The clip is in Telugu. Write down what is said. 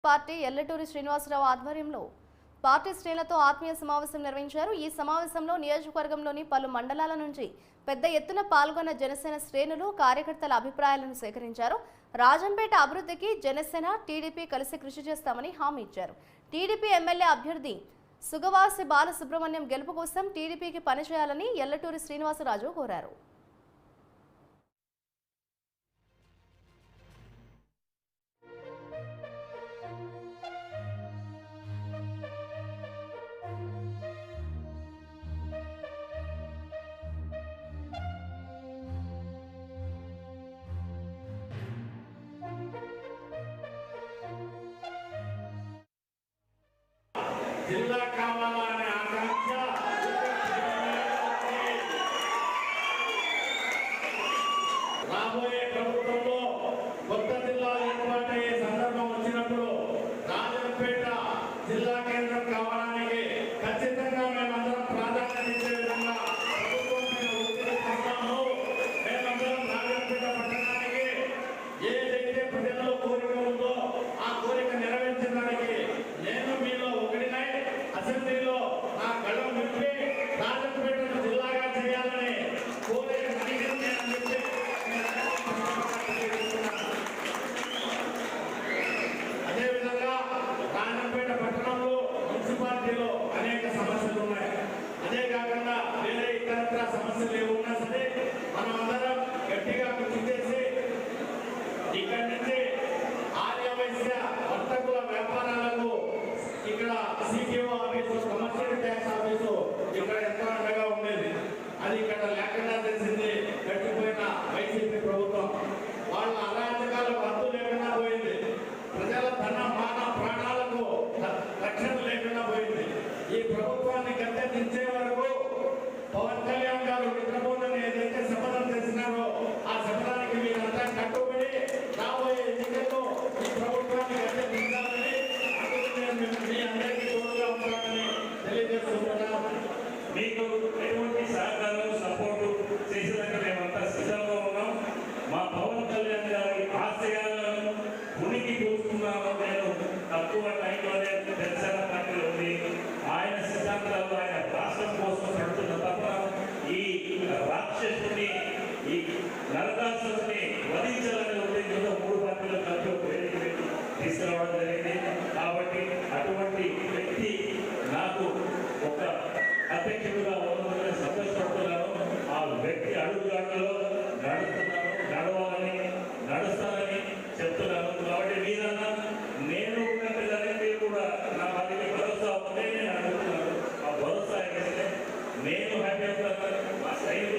పార్టీ ఎల్లటూరి శ్రీనివాసరావు ఆధ్వర్యంలో పార్టీ శ్రేణులతో ఆత్మీయ సమావేశం నిర్వహించారు। ఈ సమావేశంలో నియోజకవర్గంలోని పలు మండలాల నుంచి పెద్ద ఎత్తున పాల్గొన్న జనసేన శ్రేణులు కార్యకర్తల అభిప్రాయాలను సేకరించారు। రాజంపేట అభివృద్ధికి జనసేన టీడీపీ కలిసి కృషి చేస్తామని హామీ ఇచ్చారు। టీడీపీ ఎమ్మెల్యే అభ్యర్థి సుగవాసి బాలసుబ్రహ్మణ్యం గెలుపు కోసం టీడీపీకి పనిచేయాలని ఎల్లటూరి శ్రీనివాసరాజు కోరారు। జిల్లా కావాలనే ఆకాంక్ష రాబోయే ప్రభుత్వంలో కొత్త జిల్లా ఏర్పాటయ్యే సందర్భం వచ్చినప్పుడు రాజంపేట జిల్లా కేంద్రం కావడానికి ఖచ్చితంగా మేమందరం ప్రాధాన్యత ఇచ్చే విధంగా ప్రభుత్వం మీద ఒత్తిడి తెస్తాము। మేమందరం రాజంపేట పట్టణానికి ఏదైతే ప్రజల్లో కోరిక ఉందో ఆ కోరిక నెరవేర్చడానికి నేను మీలో ఒకటినై అసెంబ్లీలో నా గళం విప్పి రాజంపేటను జిల్లాగా చేయాలని కోరిక అదేవిధంగా రాజంపేట పట్టణంలో మున్సిపాలిటీలో అనేక సమస్యలు ఉన్నాయి। అదే కాకుండా వేరే ఇతరత్ర సమస్యలు ఏమున్నా సరే మనం అందరం గట్టిగా కృషి చేసి ఇక్కడి నుంచి ఆర్యవైశ్య వర్తకుల వ్యాపారాలకు ఇక్కడ CPO office commercial tax office ఇక్కడ ఎంతో అండగా ఉండేది। అది ఇక్కడ లేకుండా తెలిసింది గట్టిపోయిన వైసీపీ ప్రభుత్వం వాళ్ళ అరాచకాలకు హద్దు లేకుండా పోయింది। ప్రజల ధన మాన ప్రాణాలకు రక్షణ లేకుండా పోయింది। ఈ ప్రభుత్వాన్ని గద్దెదించే వరకు పవన్ కళ్యాణ్ గారు నిద్రపోదని ఏదైతే శపథం చేసినారో ఆ శపథానికి మీరంతా కట్టుబడి రాబోయే ఎన్నికల్లో ఈ ప్రభుత్వాన్ని గద్దెదించాలని మీ అందరికీ తోడుగా ఉంటామని తెలియజేస్తున్నాను। మీకు ఎటువంటి సహకారం సపోర్టు చేసేదాకా మేమంతా సిద్ధంగా ఉన్నాం। మా పవన్ కళ్యాణ్ గారి ఆశయాలను ఉనికి చూస్తున్నాము। నేను తక్కువ టైంలోనే జనసేన పార్టీలో ఉంది ఆయన సిద్ధాంతాలు ఆయన రాష్ట్రం కోసం పడుతున్న తప్ప ఈ రాక్షసుని ఈ నరకాసుని వధించాలనే ఉద్దేశంతో 3 పార్టీలు కలిపి ఒక వేదిక తీసుకురావడం జరిగింది। కాబట్టి అటువంటి వ్యక్తి నాకు ఒక అధ్యక్షుడిగా ఉన్నందుకు సంతోషపడుతున్నాను। ఆ వ్యక్తి అడుగుజాడలో నడవాలని నడుస్తానని చెప్తున్నాను। కాబట్టి మీరన్నా నేను ఉన్నట్టుగానే మీరు కూడా నా వారికి భరోసా ఉంటే నేను అడుగుతున్నాను। ఆ భరోసా అయితే నేను హ్యాపీ అవుతాను, మా సైన్